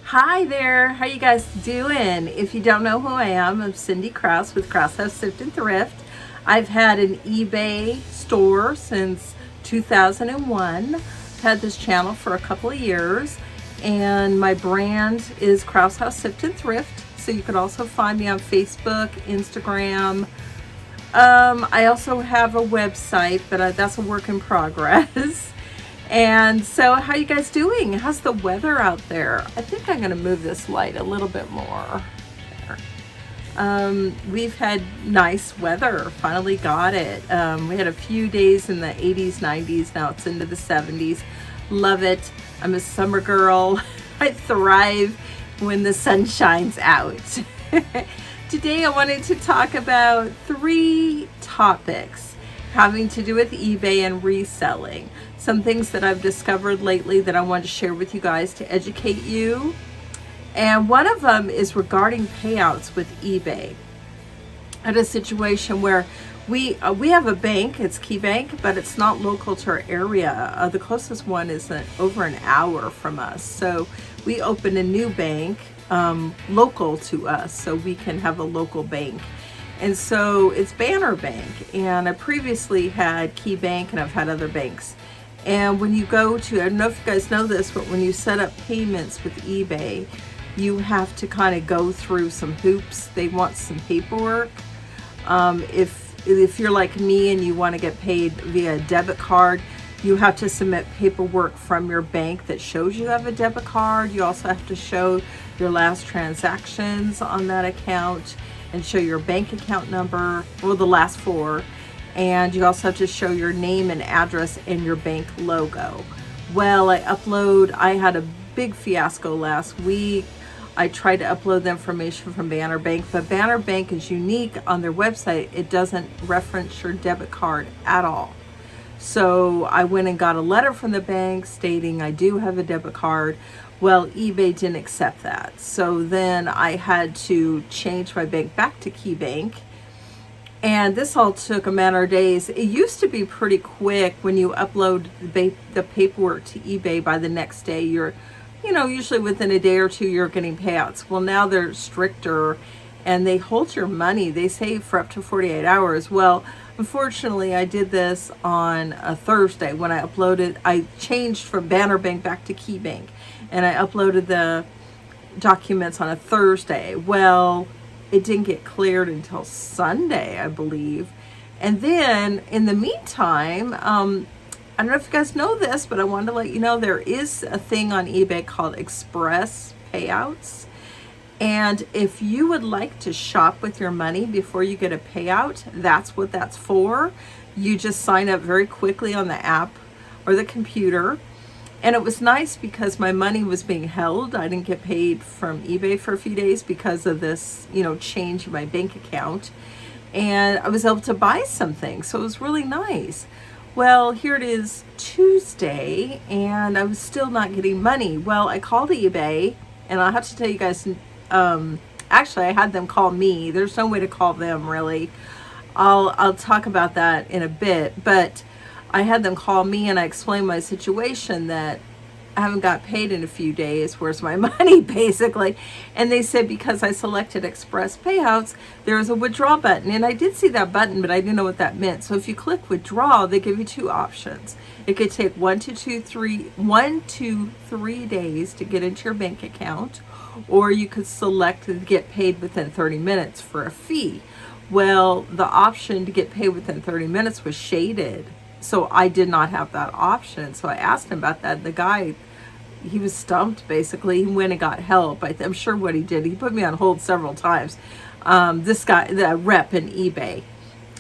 Hi there, how you guys doing? If you don't know who I am, I'm Cindy Krause with Krause House Thrift and Thrift. I've had an eBay store since 2001. I've had this channel for a couple of years, and my brand is Krause House Thrift and Thrift. So you can also find me on Facebook, Instagram. I also have a website, but that's a work in progress. And so how you guys doing? How's the weather out there? I think I'm going to move this light a little bit more. There. We've had nice weather, finally got it. We had a few days in the 80s, 90s, now it's into the 70s. Love it. I'm a summer girl. I thrive when the sun shines out. Today I wanted to talk about 3 topics having to do with eBay and reselling. Some things that I've discovered lately that I want to share with you guys to educate you. And one of them is regarding payouts with eBay. I had a situation where we have a bank, it's Key Bank, but it's not local to our area. The closest one is over an hour from us. So we opened a new bank local to us so we can have a local bank. And so it's Banner Bank, and I previously had Key Bank and I've had other banks. And when you go to, I don't know if you guys know this, but when you set up payments with eBay, you have to kind of go through some hoops. They want some paperwork. If you're like me and you want to get paid via debit card, you have to submit paperwork from your bank that shows you have a debit card. You also have to show your last transactions on that account and show your bank account number, or the last 4. And you also have to show your name and address and your bank logo. Well, I had a big fiasco last week. I tried to upload the information from Banner Bank, but Banner Bank is unique on their website. It doesn't reference your debit card at all. So I went and got a letter from the bank stating I do have a debit card. Well, eBay didn't accept that. So then I had to change my bank back to Key Bank. And this all took a matter of days. It used to be pretty quick when you upload the paperwork to eBay. By the next day, you're, usually within a day or 2, you're getting payouts. Well, now they're stricter and they hold your money. They say for up to 48 hours. Well, unfortunately, I did this on a Thursday when I changed from Banner Bank back to Key Bank, and I uploaded the documents on a Thursday. Well, it didn't get cleared until Sunday, I believe. And then in the meantime, I don't know if you guys know this, but I wanted to let you know there is a thing on eBay called express payouts. And if you would like to shop with your money before you get a payout, that's what that's for. You just sign up very quickly on the app or the computer. And it was nice because my money was being held. I didn't get paid from eBay for a few days because of this, change in my bank account. And I was able to buy something. So it was really nice. Well, here it is Tuesday, and I was still not getting money. Well, I called eBay, and I'll have to tell you guys, actually, I had them call me. There's no way to call them, really. I'll talk about that in a bit, but I had them call me and I explained my situation, that I haven't got paid in a few days. Where's my money, basically? And they said because I selected express payouts, there is a withdraw button. And I did see that button, but I didn't know what that meant. So if you click withdraw, they give you 2 options. It could take 1 to 3 days to get into your bank account, or you could select to get paid within 30 minutes for a fee. Well, the option to get paid within 30 minutes was shaded. So I did not have that option. So I asked him about that. The guy, he was stumped, basically. He went and got help. I'm sure what he did, he put me on hold several times. This guy, the rep in eBay,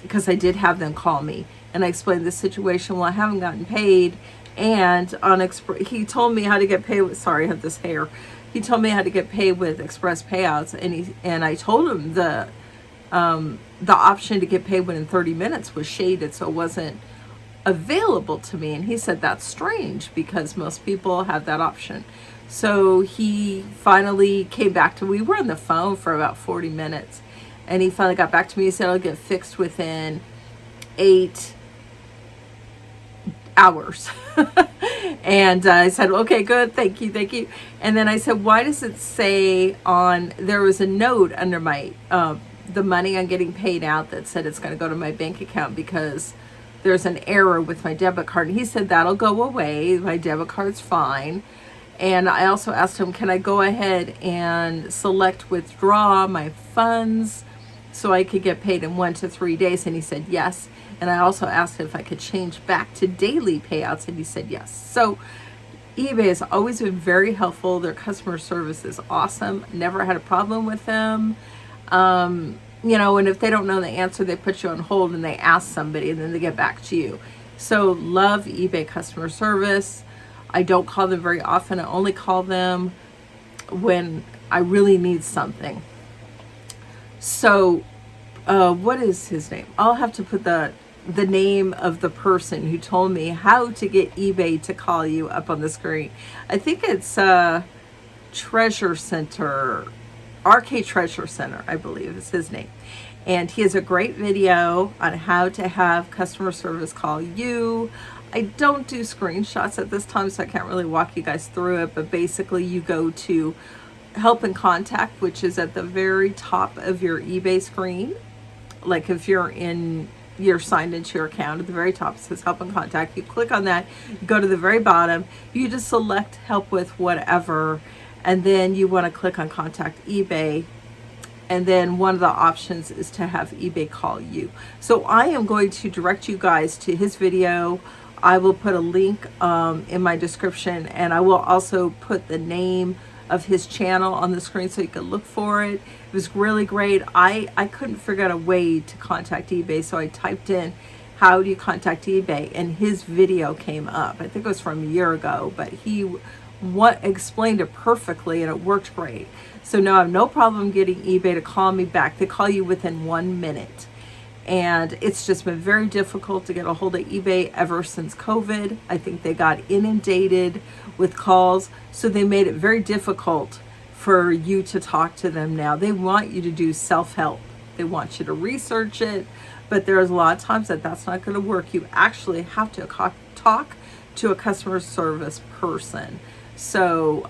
because I did have them call me. And I explained the situation. Well, I haven't gotten paid. And he told me how to get paid. Sorry, I have this hair. he told me how to get paid with express payouts, and I told him the option to get paid within 30 minutes was shaded, so it wasn't available to me. And he said that's strange because most people have that option. So he finally came back to, we were on the phone for about 40 minutes, and he finally got back to me. He said, I'll get fixed within 8 hours. And I said, okay, good, thank you, thank you. And then I said, why does it say there was a note under my the money I'm getting paid out that said it's going to go to my bank account because there's an error with my debit card. And he said that'll go away, my debit card's fine. And I also asked him, can I go ahead and select withdraw my funds so I could get paid in 1 to 3 days? And he said yes. And I also asked if I could change back to daily payouts, and he said yes. So eBay has always been very helpful. Their customer service is awesome. Never had a problem with them. You know, and if they don't know the answer, they put you on hold and they ask somebody and then they get back to you. So love eBay customer service. I don't call them very often. I only call them when I really need something. So what is his name? I'll have to put the name of the person who told me how to get eBay to call you up on the screen. I think it's Treasure Center, RK Treasure Center, I believe is his name. And he has a great video on how to have customer service call you. I don't do screenshots at this time, so I can't really walk you guys through it, but basically you go to help and contact, which is at the very top of your eBay screen. Like if you're signed into your account, at the very top it says help and contact. You click on that, you go to the very bottom, you just select help with whatever, and then you want to click on contact eBay, and then one of the options is to have eBay call you. So I am going to direct you guys to his video. I will put a link in my description, and I will also put the name of his channel on the screen so you can look for it. It was really great. I couldn't figure out a way to contact eBay, so I typed in how do you contact eBay, and his video came up. I think it was from a year ago, but he explained it perfectly and it worked great. So now I have no problem getting eBay to call me back. They call you within 1 minute. And it's just been very difficult to get a hold of eBay ever since COVID. I think they got inundated with calls, so they made it very difficult for you to talk to them now. They want you to do self-help. They want you to research it, but there's a lot of times that's not going to work. You actually have to talk to a customer service person. So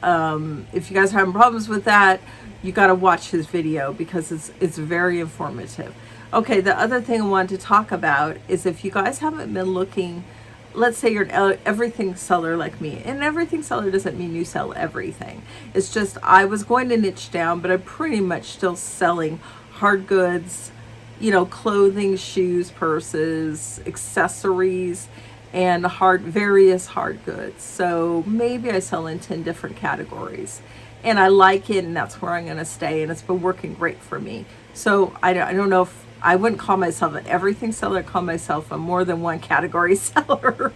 if you guys are having problems with that, you got to watch his video because it's very informative. Okay, the other thing I wanted to talk about is if you guys haven't been looking, let's say you're an everything seller like me, and everything seller doesn't mean you sell everything. It's just I was going to niche down, but I'm pretty much still selling hard goods, you know, clothing, shoes, purses, accessories, and various hard goods. So maybe I sell in 10 different categories, and I like it, and that's where I'm going to stay, and it's been working great for me. So I don't know if I wouldn't call myself an everything seller. I call myself a more than one category seller.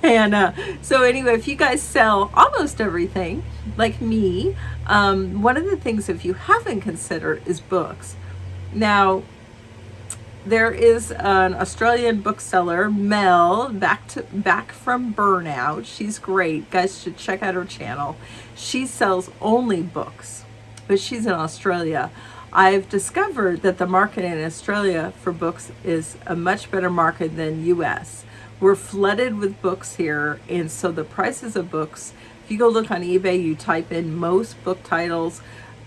And so anyway, if you guys sell almost everything like me, one of the things, if you haven't considered, is books. Now, there is an Australian bookseller, Mel, back from Burnout. She's great. Guys should check out her channel. She sells only books, but she's in Australia. I've discovered that the market in Australia for books is a much better market than US. We're flooded with books here, and so the prices of books, if you go look on eBay, you type in most book titles,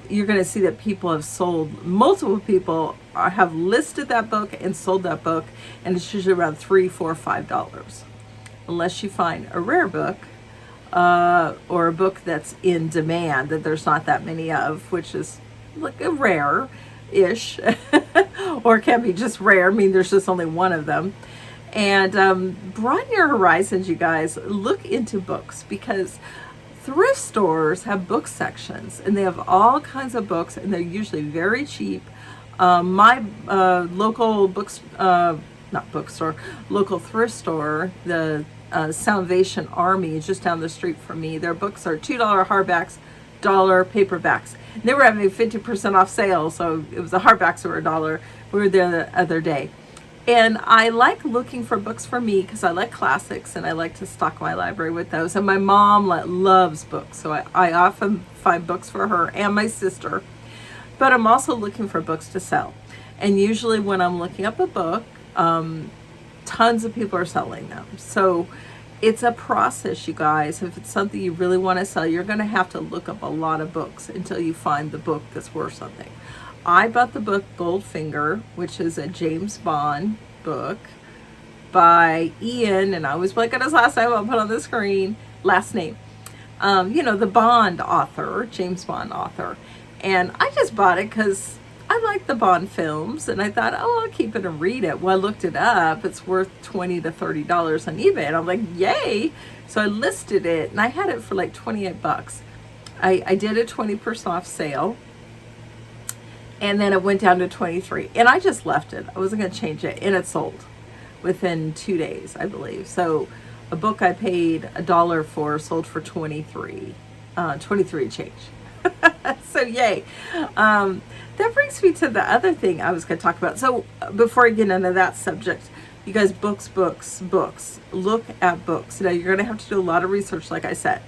you're going to see that people have sold, multiple people have listed that book and sold that book, and it's usually around $3, $4, $5. Unless you find a rare book or a book that's in demand that there's not that many of, which is like a rare-ish, or it can be just rare. I mean, there's just only one of them. And broaden your horizons, you guys. Look into books, because thrift stores have book sections, and they have all kinds of books, and they're usually very cheap. My local local thrift store, the Salvation Army, is just down the street from me. Their books are $2 hardbacks, paperbacks. They were having 50% off sale, so it was the hardbacks were $1. We were there the other day. And I like looking for books for me because I like classics and I like to stock my library with those. And my mom loves books, so I often find books for her and my sister. But I'm also looking for books to sell. And usually when I'm looking up a book, tons of people are selling them. So it's a process, you guys. If it's something you really want to sell, you're going to have to look up a lot of books until you find the book that's worth something. I bought the book Goldfinger, which is a James Bond book by Ian, and I always blank on his last name. I'll put on the screen, last name. The Bond author, James Bond author. And I just bought it because I like the Bond films, and I thought, oh, I'll keep it and read it. Well, I looked it up. It's worth $20 to $30 on eBay, and I'm like, yay! So I listed it, and I had it for like 28 bucks. I did a 20% off sale, and then it went down to 23, and I just left it. I wasn't going to change it, and it sold within 2 days, I believe. So a book I paid $1 for sold for 23 change. So yay. That brings me to the other thing I was going to talk about. So before I get into that subject, you guys, books. Look at books. Now you're going to have to do a lot of research, like I said,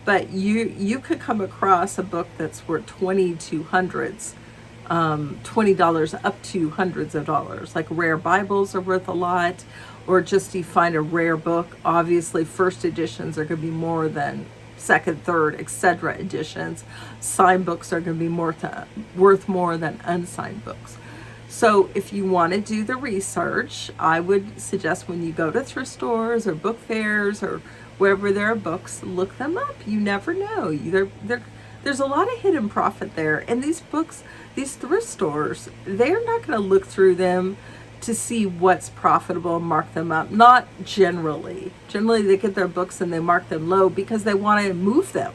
but you could come across a book that's worth $20 up to hundreds of dollars. Like rare Bibles are worth a lot, or just you find a rare book. Obviously, first editions are going to be more than second, third, etc. editions. Signed books are going to be worth more than unsigned books. So if you want to do the research, I would suggest when you go to thrift stores or book fairs or wherever there are books, look them up. You never know. There's a lot of hidden profit there. And these books, these thrift stores, they're not going to look through them to see what's profitable and mark them up. Not generally. Generally, they get their books and they mark them low because they want to move them.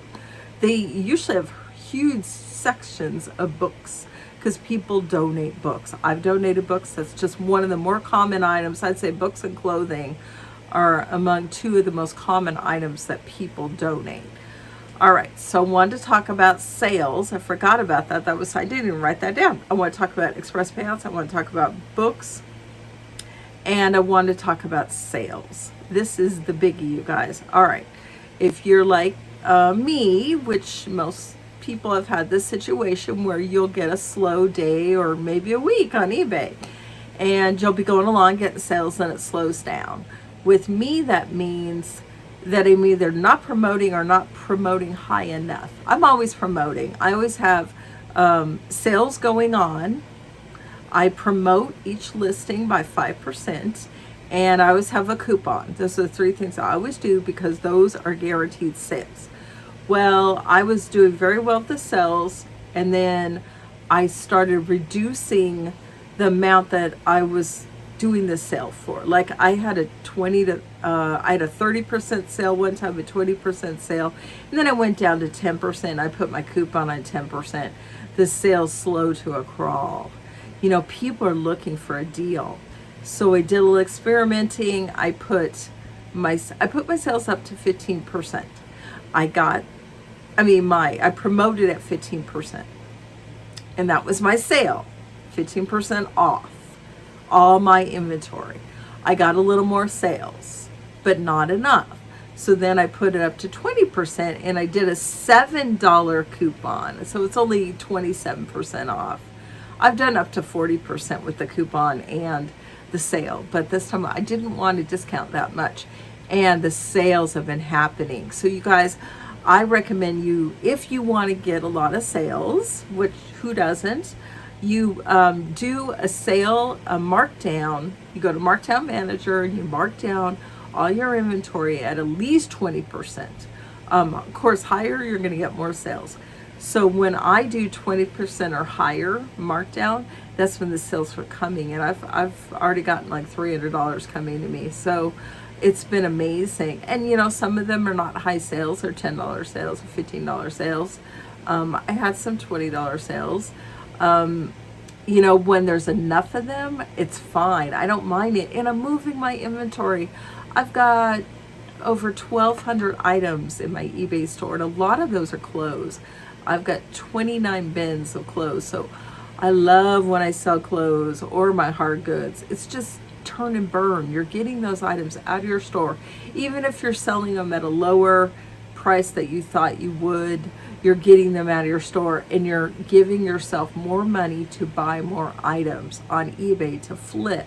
They usually have huge sections of books because people donate books. I've donated books. That's just one of the more common items. I'd say books and clothing are among two of the most common items that people donate. All right, so I wanted to talk about sales. I forgot about that. I didn't even write that down. I want to talk about express payouts. I want to talk about books. And I want to talk about sales. This is the biggie, you guys. All right, if you're like me, which most people have had this situation where you'll get a slow day or maybe a week on eBay, and you'll be going along getting sales and it slows down. With me, that means that I'm either not promoting or not promoting high enough. I'm always promoting. I always have sales going on. I promote each listing by 5%, and I always have a coupon. Those are the three things I always do because those are guaranteed sales. Well, I was doing very well with the sales, and then I started reducing the amount that I was doing the sale for. Like I had a 30% sale one time, a 20% sale, and then I went down to 10%. I put my coupon on 10%. The sales slowed to a crawl. People are looking for a deal. So I did a little experimenting. I put my sales up to 15%. I promoted at 15%. And that was my sale. 15% off all my inventory. I got a little more sales, but not enough. So then I put it up to 20% and I did a $7 coupon. So it's only 27% off. I've done up to 40% with the coupon and the sale, but this time I didn't want to discount that much, and the sales have been happening. So you guys, I recommend you, if you want to get a lot of sales, which who doesn't, you do a sale, a markdown. You go to Markdown Manager and you mark down all your inventory at least 20%. Of course, higher, you're going to get more sales. So when I do 20% or higher markdown, that's when the sales are coming, and I've already gotten like $300 coming to me. So it's been amazing. And some of them are not high sales, or $10 sales, or $15 sales. I had some $20 sales. When there's enough of them, it's fine. I don't mind it. And I'm moving my inventory. I've got over 1,200 items in my eBay store, and a lot of those are clothes. I've got 29 bins of clothes. So I love when I sell clothes or my hard goods. It's just turn and burn. You're getting those items out of your store. Even if you're selling them at a lower price that you thought you would, you're getting them out of your store, and you're giving yourself more money to buy more items on eBay to flip,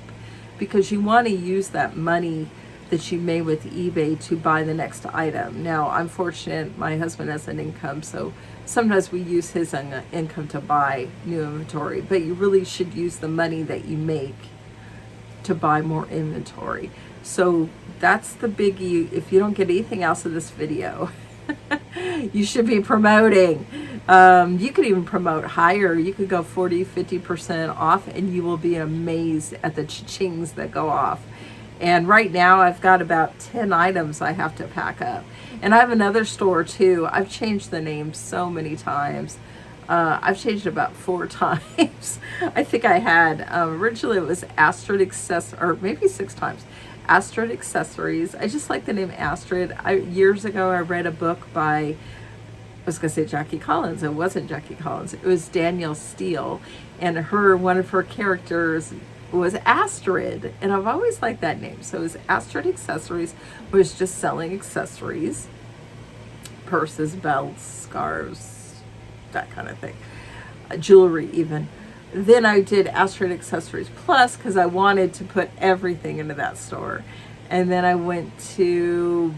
because you want to use that money that you made with eBay to buy the next item. Now, I'm fortunate, my husband has an income, so sometimes we use his income to buy new inventory, but you really should use the money that you make to buy more inventory. So that's the biggie. If you don't get anything else of this video, you should be promoting. You could even promote higher. You could go 40-50% off, and you will be amazed at the cha-chings that go off. And right now I've got about 10 items I have to pack up. And I have another store too. I've changed the name so many times. I've changed it about 4 times. I think I had, originally it was Astrid Accessories, or maybe 6 times. Astrid Accessories. I just like the name Astrid. Years ago I read a book by, I was going to say Jackie Collins. It wasn't Jackie Collins. It was Danielle Steele. And one of her characters was Astrid. And I've always liked that name. So it was Astrid Accessories. It was just selling accessories. Purses, belts, scarves, that kind of thing. Jewelry even. Then I did Astrid Accessories Plus because I wanted to put everything into that store. And then I went to,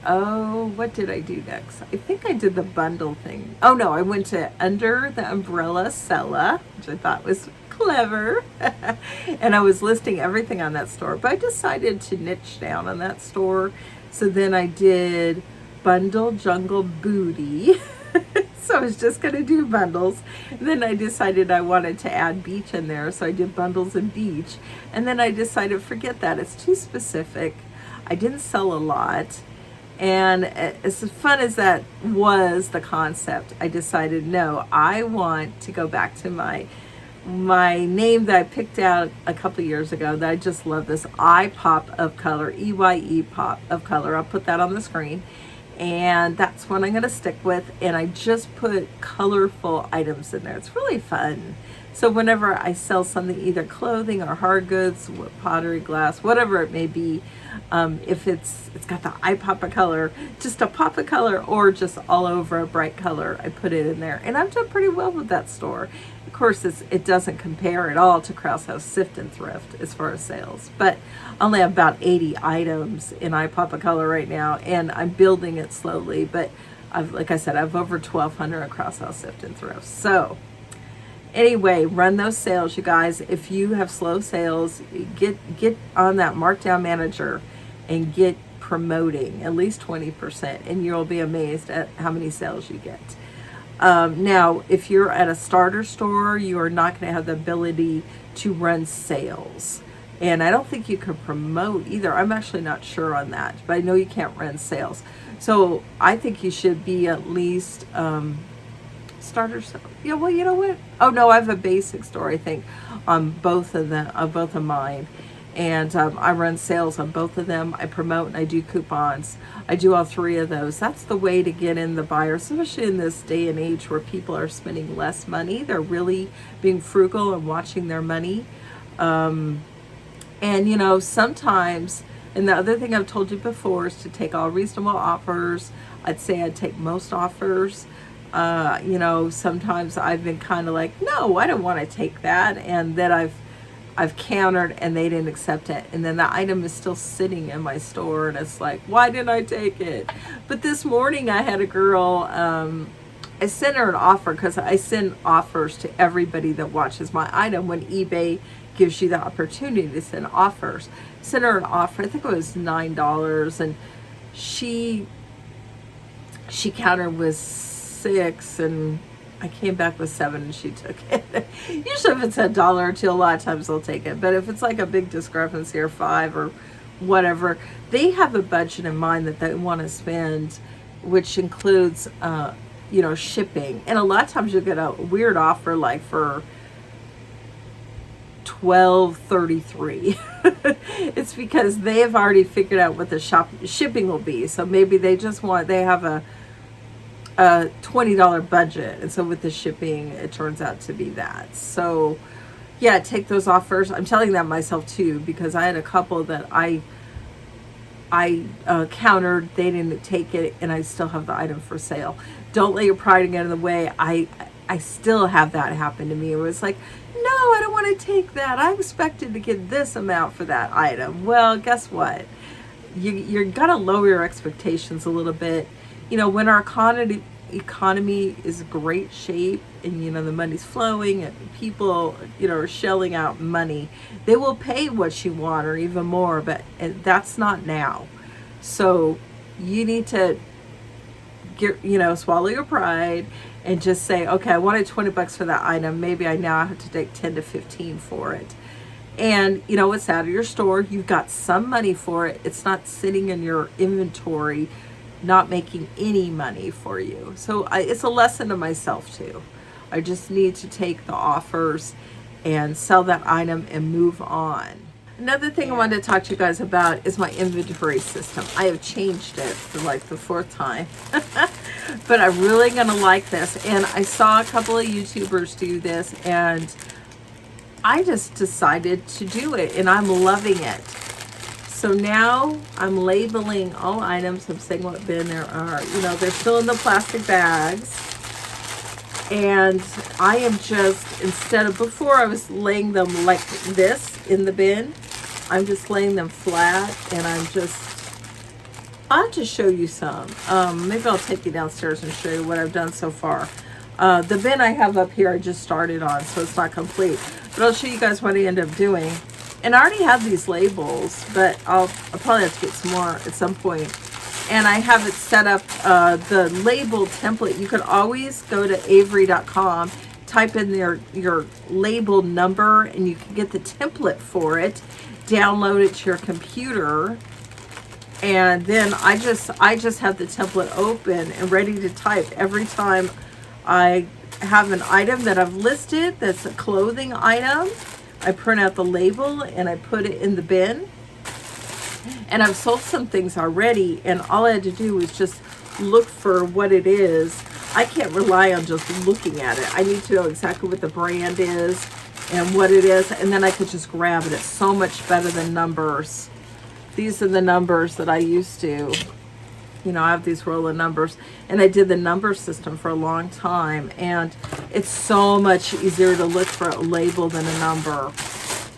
what did I do next? I think I did the bundle thing. Oh no, I went to Under the Umbrella Seller, which I thought was clever. And I was listing everything on that store, but I decided to niche down on that store. So then I did Bundle Jungle Booty. So I was just going to do bundles. And then I decided I wanted to add beach in there. So I did bundles and beach. And then I decided, forget that. It's too specific. I didn't sell a lot. And as fun as that was, the concept, I decided, no, I want to go back to my name that I picked out a couple years ago that I just love, this I Pop of Color, EYE Pop of Color. I'll put that on the screen. And that's what I'm going to stick with. And I just put colorful items in there. It's really fun. So whenever I sell something, either clothing or hard goods, pottery, glass, whatever it may be, if it's got the eye pop of color, just a pop of color, or just all over a bright color, I put it in there. And I've done pretty well with that store. Of course, it doesn't compare at all to Krause House, Sift, and Thrift as far as sales. But I only have about 80 items in eye pop of color right now, and I'm building it slowly. But like I said, I've over 1,200 at Krause House, Sift, and Thrift. So anyway, run those sales, you guys. If you have slow sales, get on that markdown manager and get promoting at least 20%, and you'll be amazed at how many sales you get. Now, if you're at a starter store, you are not going to have the ability to run sales. And I don't think you can promote either. I'm actually not sure on that, but I know you can't run sales. So I think you should be at least starter store. Yeah, well, you know what? Oh no, I have a basic store, I think, on both of mine. And I run sales on both of them. I promote and I do coupons. I do all 3 of those. That's the way to get in the buyers, especially in this day and age where people are spending less money. They're really being frugal and watching their money. And you know, sometimes, and the other thing I've told you before is to take all reasonable offers. I'd say I'd take most offers. You know, sometimes I've been kind of like, no, I don't want to take that. And then I've countered and they didn't accept it. And then the item is still sitting in my store and it's like, why didn't I take it? But this morning I had a girl, I sent her an offer because I send offers to everybody that watches my item when eBay gives you the opportunity to send offers. Sent her an offer, I think it was $9, and she countered with 6 and I came back with 7 and she took it. Usually if it's $1 or $2, a lot of times they'll take it. But if it's like a big discrepancy or 5 or whatever, they have a budget in mind that they want to spend, which includes, you know, shipping. And a lot of times you'll get a weird offer like for $12.33. It's because they have already figured out what the shipping will be. So maybe they have a $20 budget, and so with the shipping it turns out to be that. So yeah, take those offers. I'm telling that myself too, because I had a couple that I countered, they didn't take it, and I still have the item for sale. Don't let your pride get in the way. I still have that happen to me. It was like, no, I don't want to take that. I expected to get this amount for that item. Well, guess what? You're gonna lower your expectations a little bit. You know, when our economy is great shape, and you know the money's flowing and people, you know, are shelling out money, they will pay what you want or even more, but that's not now. So you need to get, you know, swallow your pride and just say, okay, I wanted $20 for that item, maybe I now have to take 10 to 15 for it. And you know, it's out of your store, you've got some money for it, it's not sitting in your inventory not making any money for you. So it's a lesson to myself too. I just need to take the offers and sell that item and move on. Another thing I wanted to talk to you guys about is my inventory system. I have changed it for like the 4th time, but I'm really gonna like this. And I saw a couple of YouTubers do this, and I just decided to do it, and I'm loving it. So now I'm labeling all items. I'm saying what bin there are. You know, they're still in the plastic bags. And I am just, instead of, before I was laying them like this in the bin, I'm just laying them flat, and I'll have to show you some. Maybe I'll take you downstairs and show you what I've done so far. The bin I have up here, I just started on, so it's not complete. But I'll show you guys what I end up doing. And I already have these labels, but I'll probably have to get some more at some point. And I have it set up, the label template. You can always go to Avery.com, type in your label number, and you can get the template for it, download it to your computer, and then I just have the template open and ready to type every time I have an item that I've listed that's a clothing item. I print out the label and I put it in the bin. And I've sold some things already, and all I had to do was just look for what it is. I can't rely on just looking at it. I need to know exactly what the brand is and what it is, and then I could just grab it. It's so much better than numbers. These are the numbers that I used to. You know, I have these roll of numbers, and I did the number system for a long time, and it's so much easier to look for a label than a number.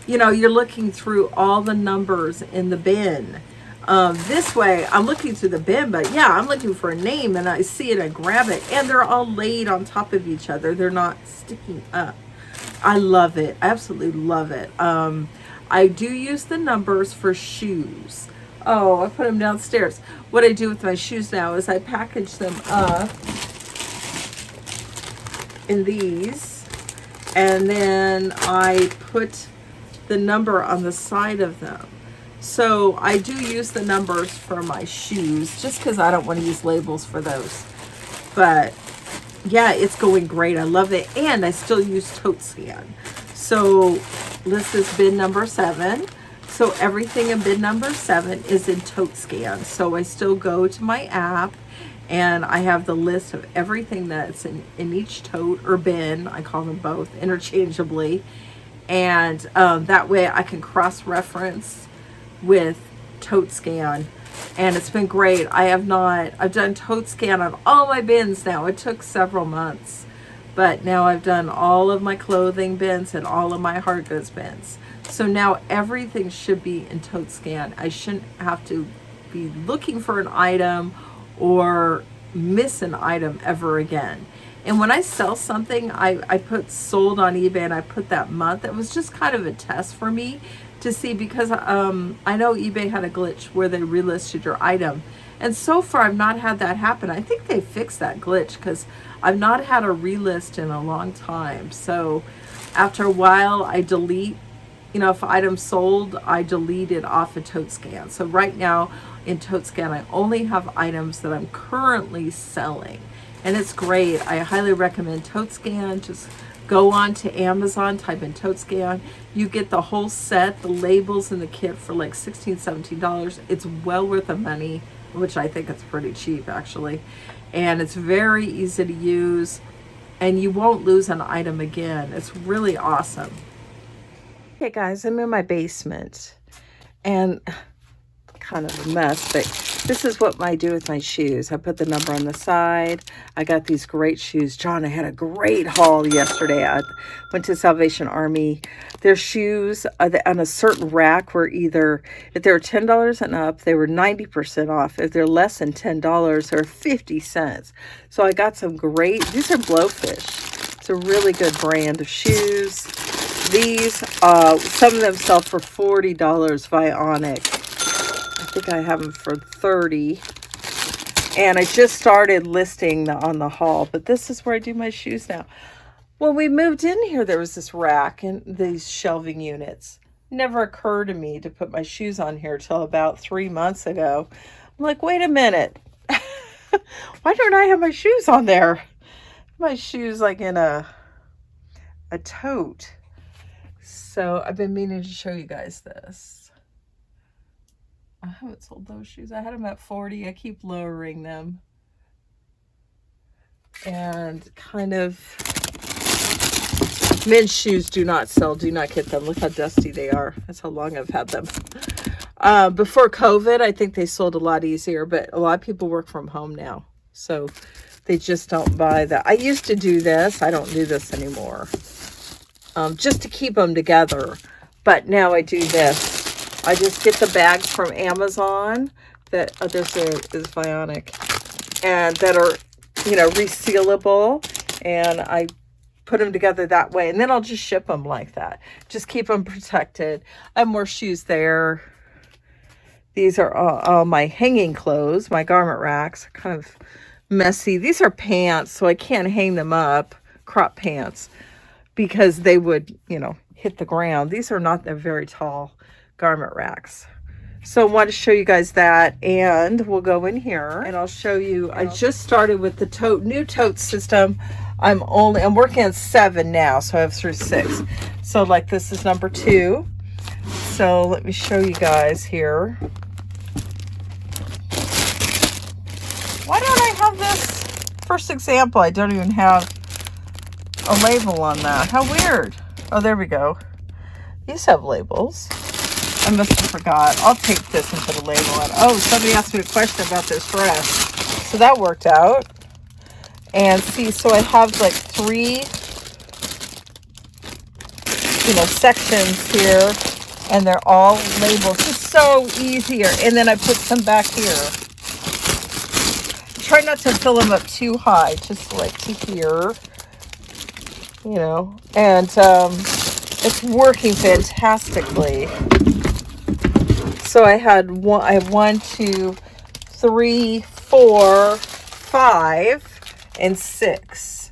You know, you're looking through all the numbers in the bin. This way, I'm looking through the bin, but yeah, I'm looking for a name, and I see it, I grab it, and they're all laid on top of each other. They're not sticking up. I love it. I absolutely love it. I do use the numbers for shoes. Oh, I put them downstairs. What I do with my shoes now is I package them up in these, and then I put the number on the side of them. So I do use the numbers for my shoes, just because I don't want to use labels for those. But yeah, it's going great. I love it. And I still use tote scan. So this is bin number 7. So everything in bin number 7 is in tote scan. So I still go to my app, and I have the list of everything that's in each tote or bin. I call them both interchangeably. And that way I can cross-reference with tote scan. And it's been great. I've done tote scan on all my bins now. It took several months. But now I've done all of my clothing bins and all of my hard goods bins. So now everything should be in tote scan. I shouldn't have to be looking for an item or miss an item ever again. And when I sell something, I put sold on eBay, and I put that month. It was just kind of a test for me to see, because I know eBay had a glitch where they relisted your item. And so far, I've not had that happen. I think they fixed that glitch, because I've not had a relist in a long time. So after a while, I delete, you know, if items sold, I delete it off of tote scan. So right now in tote scan, I only have items that I'm currently selling. And it's great. I highly recommend tote scan. Just go on to Amazon, type in tote scan. You get the whole set, the labels and the kit for like $16, $17. It's well worth the money, which I think it's pretty cheap actually. and it's very easy to use, and you won't lose an item again. It's really awesome. Okay guys, I'm in my basement, and kind of a mess, but this is what I do with my shoes. I put the number on the side. I got these great shoes. John, I had a great haul yesterday. I went to Salvation Army. Their shoes on a certain rack were either, if they were $10 and up, they were 90% off. If they're less than $10, they're 50 cents. So I got some great, these are Blowfish. It's a really good brand of shoes. These, some of them sell for $40 Vionic. I think I have them for 30, and I just started listing on the haul, but this is where I do my shoes now. When we moved in here, there was this rack and these shelving units. Never occurred to me to put my shoes on here till about 3 months ago. I'm like, wait a minute. Why don't I have my shoes on there? My shoes like in a tote. So I've been meaning to show you guys this. I haven't sold those shoes. I had them at 40. I keep lowering them. And kind of, men's shoes do not sell. Do not get them. Look how dusty they are. That's how long I've had them. Before COVID, I think they sold a lot easier, but a lot of people work from home now. So they just don't buy that. I used to do this. I don't do this anymore. Just to keep them together. But now I do this. I just get the bags from Amazon that, this is Vionic, and that are, you know, resealable, and I put them together that way, and then I'll just ship them like that. Just keep them protected. I have more shoes there. These are all my hanging clothes, my garment racks, kind of messy. These are pants, so I can't hang them up, crop pants, because they would, you know, hit the ground. These are not, they're very tall garment racks. So I want to show you guys that, and we'll go in here and I'll show you. I just started with the new tote system. I'm working on 7 now, so I have through 6. So like this is number 2. So let me show you guys here. Why don't I have this first example? I don't even have a label on that. How weird. Oh, there we go. These have labels. I must have forgot. I'll take this and put a label on. Oh, somebody asked me a question about this dress. So that worked out. And see, so I have like 3, you know, sections here. And they're all labeled. Just so easier. And then I put some back here. Try not to fill them up too high. Just like to here. You know. And it's working fantastically. So I have 1, 2, 3, 4, 5, and 6.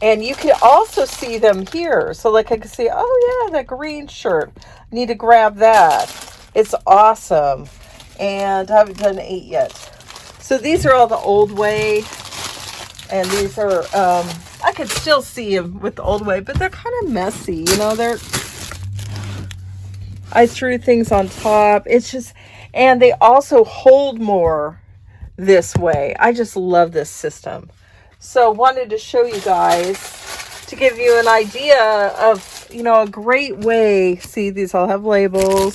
And you can also see them here. So like I can see, oh yeah, that green shirt. I need to grab that. It's awesome. And I haven't done 8 yet. So these are all the old way. And these are, I could still see them with the old way, but they're kind of messy. You know, I threw things on top. It's just, and they also hold more this way. I just love this system. So wanted to show you guys to give you an idea of, you know, a great way. See, these all have label,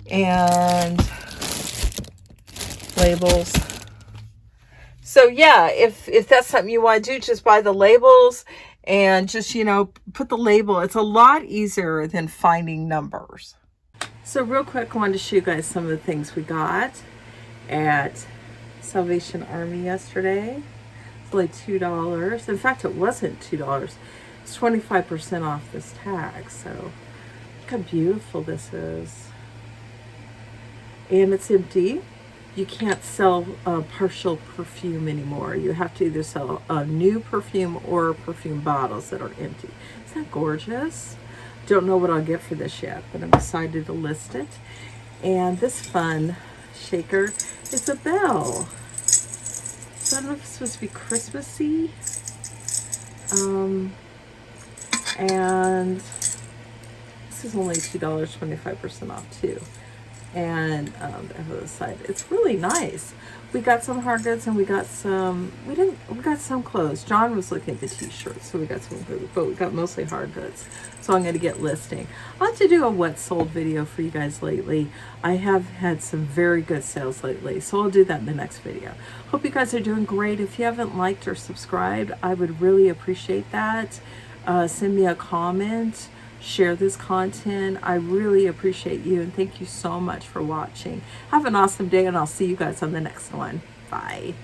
and labels. So yeah, if that's something you want to do, just buy the labels and just, you know, put the label. It's a lot easier than finding numbers. So real quick, I wanted to show you guys some of the things we got at Salvation Army yesterday. It's like $2. In fact, it wasn't $2. It's 25% off this tag. So look how beautiful this is. And it's empty. You can't sell partial perfume anymore. You have to either sell a new perfume or perfume bottles that are empty. Isn't that gorgeous? Don't know what I'll get for this yet, but I'm excited to list it. And this fun shaker is a bell. So I don't know if it's supposed to be Christmassy. And this is only $2, 25% off too. and the other side. It's really nice. We got some hard goods and we got some, we got some clothes. John was looking at the t-shirts, so we got some clothes, but we got mostly hard goods. So I'm going to get listing. I'll have to do a what sold video for you guys lately. I have had some very good sales lately, so I'll do that in the next video. Hope you guys are doing great. If you haven't liked or subscribed, I would really appreciate that. Send me a comment. Share this content. I really appreciate you, and thank you so much for watching. Have an awesome day, and I'll see you guys on the next one. Bye.